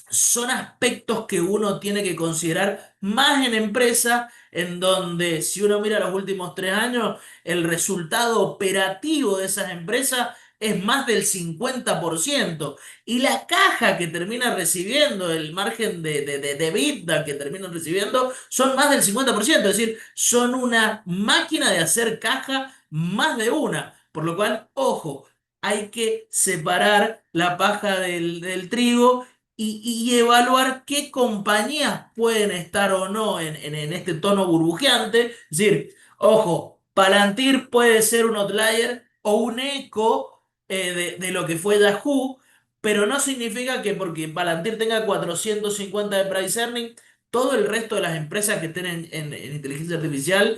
S4: son aspectos que uno tiene que considerar más en empresa, en donde si uno mira los últimos 3 años, el resultado operativo de esas empresas es más del 50% y la caja que termina recibiendo, el margen de EBITDA que terminan recibiendo, son más del 50%, es decir, son una máquina de hacer caja más de una, por lo cual, ojo, hay que separar la paja del trigo y evaluar qué compañías pueden estar o no en este tono burbujeante. Es decir, ojo, Palantir puede ser un outlier o un eco de lo que fue Yahoo, pero no significa que porque Palantir tenga 450 de price earning, todo el resto de las empresas que estén en inteligencia artificial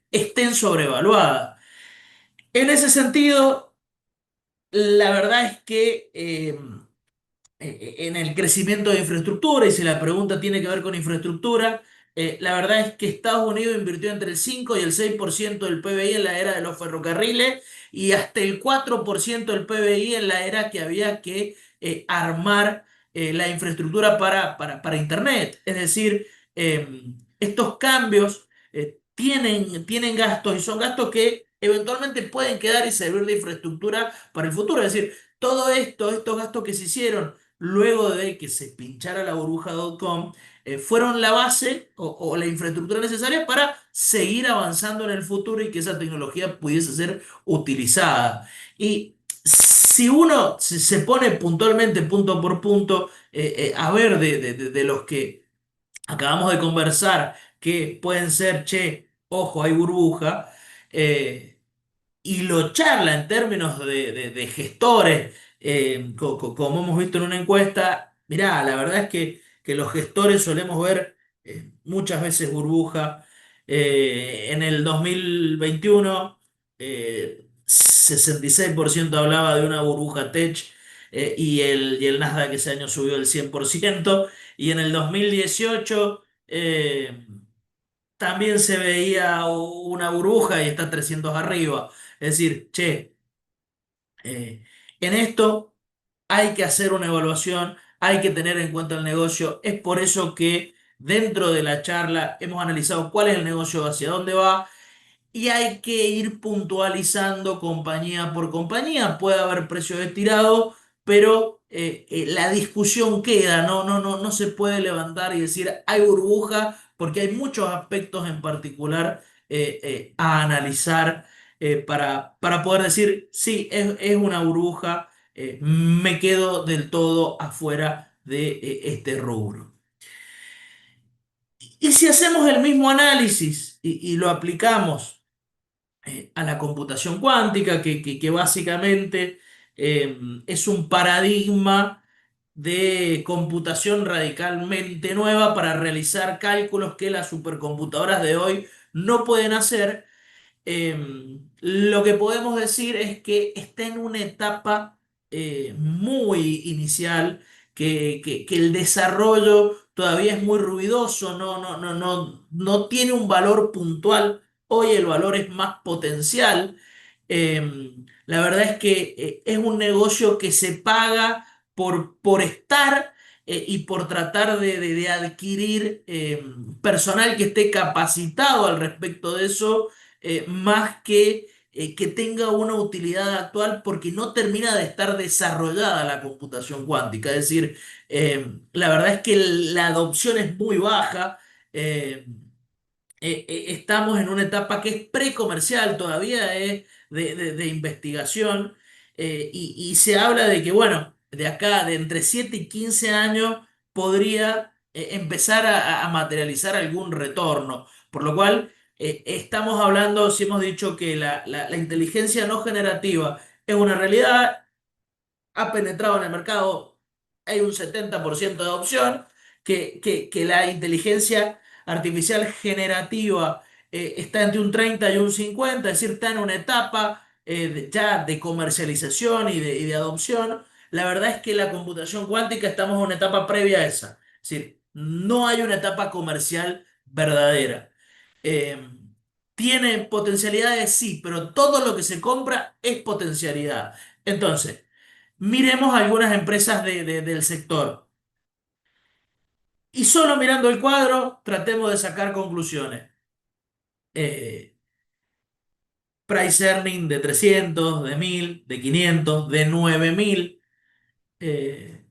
S4: estén sobrevaluadas. En ese sentido, la verdad es que en el crecimiento de infraestructura, y si la pregunta tiene que ver con infraestructura, la verdad es que Estados Unidos invirtió entre el 5 y el 6% del PBI en la era de los ferrocarriles y hasta el 4% del PBI en la era que había que armar la infraestructura para Internet. Es decir, estos cambios tienen gastos y son gastos que eventualmente pueden quedar y servir de infraestructura para el futuro. Es decir, todo esto, estos gastos que se hicieron luego de que se pinchara la burbuja.com, fueron la base o la infraestructura necesaria para seguir avanzando en el futuro y que esa tecnología pudiese ser utilizada. Y si uno se pone puntualmente, punto por punto, a ver de los que acabamos de conversar, que pueden ser, che, ojo, hay burbuja, eh, y lo charla en términos de gestores, como hemos visto en una encuesta, mirá, la verdad es que los gestores solemos ver muchas veces burbuja. En el 2021, 66% hablaba de una burbuja tech y el Nasdaq ese año subió el 100%, y en el 2018 también se veía una burbuja y está 300 arriba. Es decir, che, eh, en esto hay que hacer una evaluación, hay que tener en cuenta el negocio. Es por eso que dentro de la charla hemos analizado cuál es el negocio, hacia dónde va, y hay que ir puntualizando compañía por compañía. Puede haber precios estirados, pero la discusión queda, no se puede levantar y decir hay burbuja, porque hay muchos aspectos en particular a analizar para poder decir, sí, es una burbuja, me quedo del todo afuera de este rubro. Y si hacemos el mismo análisis y lo aplicamos a la computación cuántica, que básicamente es un paradigma de computación radicalmente nueva para realizar cálculos que las supercomputadoras de hoy no pueden hacer. Lo que podemos decir es que está en una etapa muy inicial, que el desarrollo todavía es muy ruidoso, no tiene un valor puntual. Hoy el valor es más potencial La verdad es que es un negocio que se paga por estar y por tratar de adquirir personal que esté capacitado al respecto de eso, más que tenga una utilidad actual porque no termina de estar desarrollada la computación cuántica. Es decir, la verdad es que la adopción es muy baja. eh, Estamos en una etapa que es precomercial, todavía es de investigación, y se habla de que, bueno, de acá, de entre 7 y 15 años, podría empezar a materializar algún retorno, por lo cual estamos hablando, si hemos dicho que la inteligencia no generativa es una realidad, ha penetrado en el mercado, hay un 70% de adopción, que la inteligencia artificial generativa está entre un 30 y un 50, es decir, está en una etapa ya de comercialización y de adopción. La verdad es que la computación cuántica estamos en una etapa previa a esa, es decir, no hay una etapa comercial verdadera. Eh, ¿Tiene potencialidades? Sí, pero todo lo que se compra es potencialidad. Entonces, miremos algunas empresas del sector y solo mirando el cuadro tratemos de sacar conclusiones. Eh, Price earning de 300, de 1000, de 500, de 9000, eh,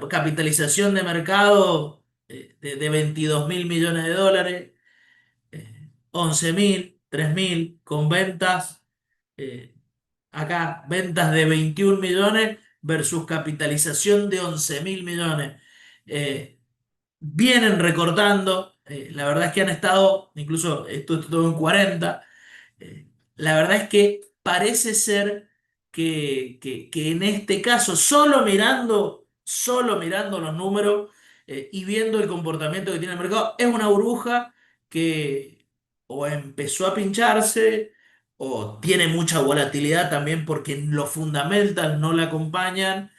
S4: capitalización de mercado de 22 mil millones de dólares, 11.000, 3.000, con ventas. eh, Acá, ventas de 21 millones versus capitalización de 11 mil millones. Eh, Vienen recortando, la verdad es que han estado, incluso esto estuvo en 40. La verdad es que parece ser que en este caso, solo mirando los números y viendo el comportamiento que tiene el mercado, es una burbuja que o empezó a pincharse o tiene mucha volatilidad también porque los fundamentals no la acompañan.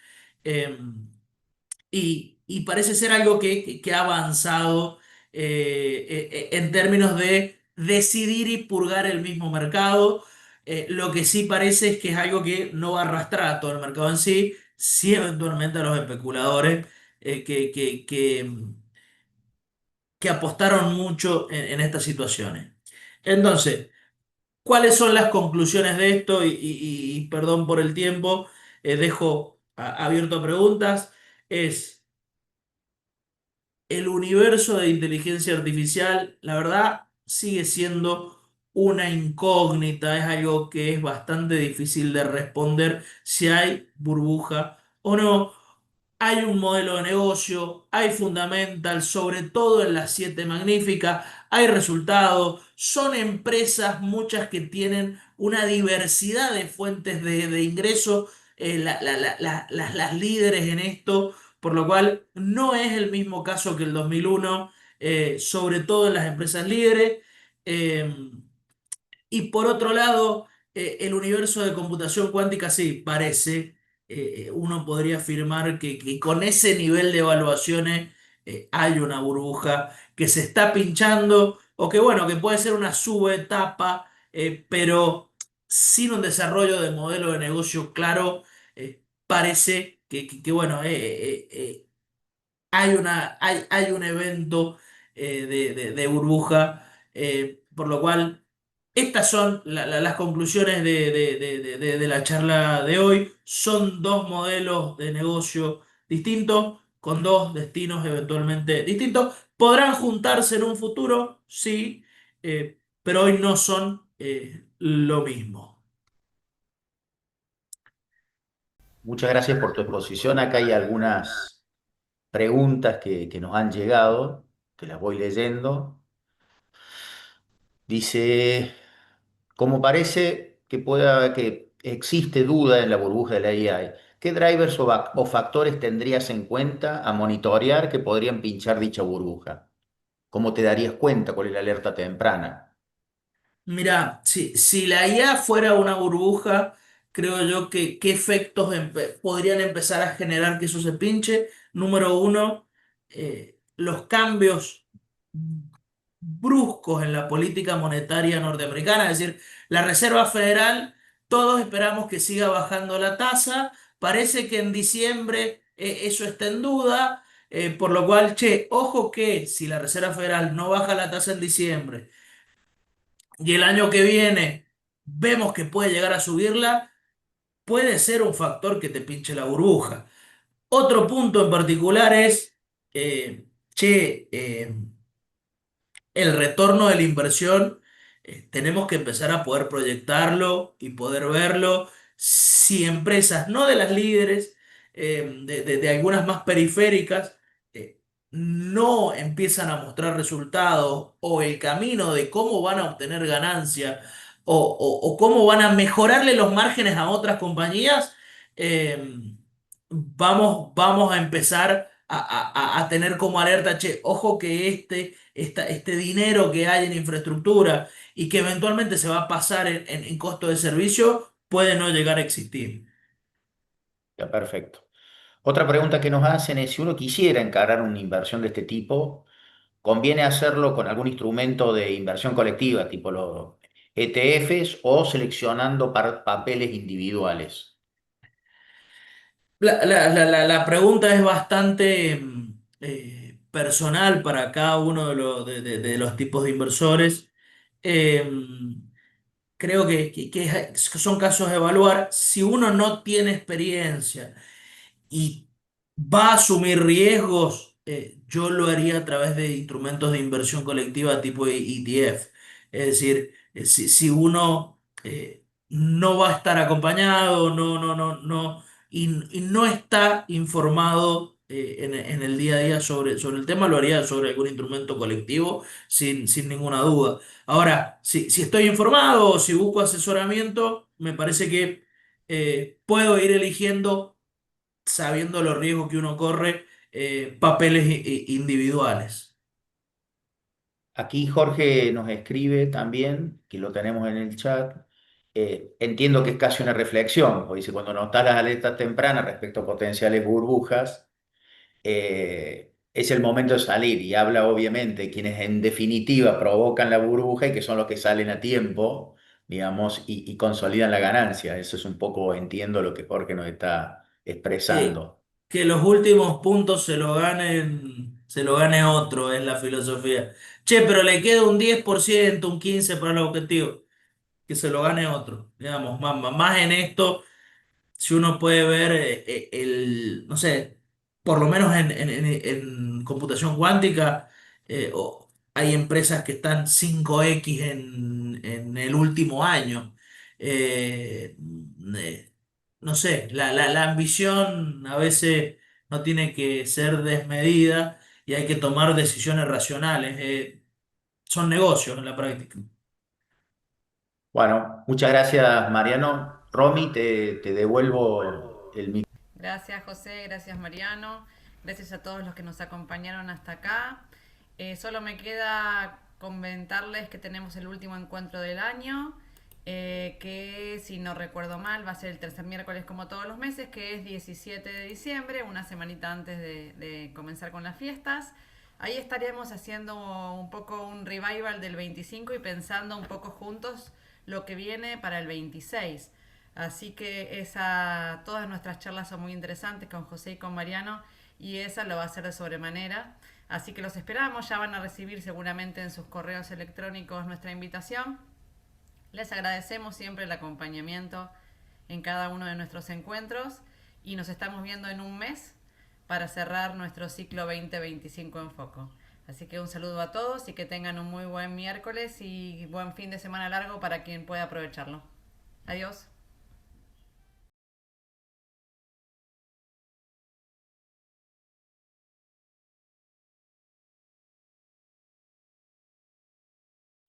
S4: Y parece ser algo que ha avanzado en términos de decidir y purgar el mismo mercado. Lo que sí parece es que es algo que no va a arrastrar a todo el mercado en sí, sí eventualmente a los especuladores que apostaron mucho en estas situaciones. Entonces, ¿cuáles son las conclusiones de esto? Y perdón por el tiempo, dejo abierto a preguntas. Es el universo de inteligencia artificial, la verdad, sigue siendo una incógnita, es algo que es bastante difícil de responder si hay burbuja o no. Hay un modelo de negocio, hay fundamental, sobre todo en las siete magníficas, hay resultados, son empresas muchas que tienen una diversidad de fuentes de ingreso, las líderes en esto, por lo cual no es el mismo caso que el 2001, sobre todo en las empresas líderes. Eh, y por otro lado, el universo de computación cuántica sí parece, uno podría afirmar que con ese nivel de evaluaciones hay una burbuja que se está pinchando o que bueno, que puede ser una subetapa, pero sin un desarrollo de modelo de negocio claro, parece bueno, hay un evento de burbuja, por lo cual estas son las conclusiones de la charla de hoy. Son dos modelos de negocio distintos, con dos destinos eventualmente distintos. ¿Podrán juntarse en un futuro? Sí, pero hoy no son lo mismo.
S3: Muchas gracias por tu exposición. Acá hay algunas preguntas que nos han llegado, que las voy leyendo. Dice, como parece que existe duda en la burbuja de la AI, ¿qué drivers o factores tendrías en cuenta a monitorear que podrían pinchar dicha burbuja? ¿Cómo te darías cuenta? ¿Cuál es la alerta temprana?
S4: Mira, si la IA fuera una burbuja, creo yo que qué efectos podrían empezar a generar que eso se pinche. Número uno, los cambios bruscos en la política monetaria norteamericana, es decir, la Reserva Federal, todos esperamos que siga bajando la tasa, parece que en diciembre eso está en duda, por lo cual, che, ojo que si la Reserva Federal no baja la tasa en diciembre y el año que viene vemos que puede llegar a subirla, puede ser un factor que te pinche la burbuja. Otro punto en particular es, che, el retorno de la inversión, tenemos que empezar a poder proyectarlo y poder verlo si empresas, no de las líderes, de algunas más periféricas, no empiezan a mostrar resultados o el camino de cómo van a obtener ganancia o cómo van a mejorarle los márgenes a otras compañías, vamos a empezar a tener como alerta, che, ojo que este dinero que hay en infraestructura y que eventualmente se va a pasar en costo de servicio puede no llegar a existir.
S3: Ya, perfecto. Otra pregunta que nos hacen es, si uno quisiera encarar una inversión de este tipo, ¿conviene hacerlo con algún instrumento de inversión colectiva, tipo los ETFs, o seleccionando papeles individuales?
S4: La pregunta es bastante personal para cada uno de los tipos de inversores. Eh, Creo que son casos de evaluar. Si uno no tiene experiencia y va a asumir riesgos, yo lo haría a través de instrumentos de inversión colectiva tipo ETF. Es decir, si uno no va a estar acompañado, y no está informado en el día a día sobre el tema, lo haría sobre algún instrumento colectivo sin ninguna duda. Ahora, si estoy informado o si busco asesoramiento, me parece que puedo ir eligiendo sabiendo los riesgos que uno corre, papeles individuales.
S3: Aquí Jorge nos escribe también, que lo tenemos en el chat. Entiendo que es casi una reflexión, porque dice, cuando notas las alertas tempranas respecto a potenciales burbujas, es el momento de salir, y habla obviamente de quienes en definitiva provocan la burbuja y que son los que salen a tiempo, digamos, y consolidan la ganancia. Eso es un poco, entiendo lo que Jorge nos está
S4: Eh,
S3: expresando.
S4: que los últimos puntos se lo gane otro, es la filosofía. Che, pero le queda un 10%, un 15% para el objetivo. Que se lo gane otro. Digamos, más en esto. Si uno puede ver no sé, por lo menos en computación cuántica, hay empresas que están 5x en el último año. Eh, eh, no sé, la ambición a veces no tiene que ser desmedida y hay que tomar decisiones racionales. Son negocios en la práctica.
S3: Bueno, muchas gracias, Mariano. Romy, te devuelvo el micrófono.
S2: Gracias José, gracias Mariano, gracias a todos los que nos acompañaron hasta acá. Solo me queda comentarles que tenemos el último encuentro del año, que si no recuerdo mal va a ser el tercer miércoles como todos los meses, que es 17 de diciembre, una semanita antes de comenzar con las fiestas. Ahí estaremos haciendo un poco un revival del 25 y pensando un poco juntos lo que viene para el 26. Así que todas nuestras charlas son muy interesantes con José y con Mariano y esa lo va a hacer de sobremanera. Así que los esperamos, ya van a recibir seguramente en sus correos electrónicos nuestra invitación. Les agradecemos siempre el acompañamiento en cada uno de nuestros encuentros y nos estamos viendo en un mes para cerrar nuestro ciclo 2025 en Foco. Así que un saludo a todos y que tengan un muy buen miércoles y buen fin de semana largo para quien pueda aprovecharlo. Adiós.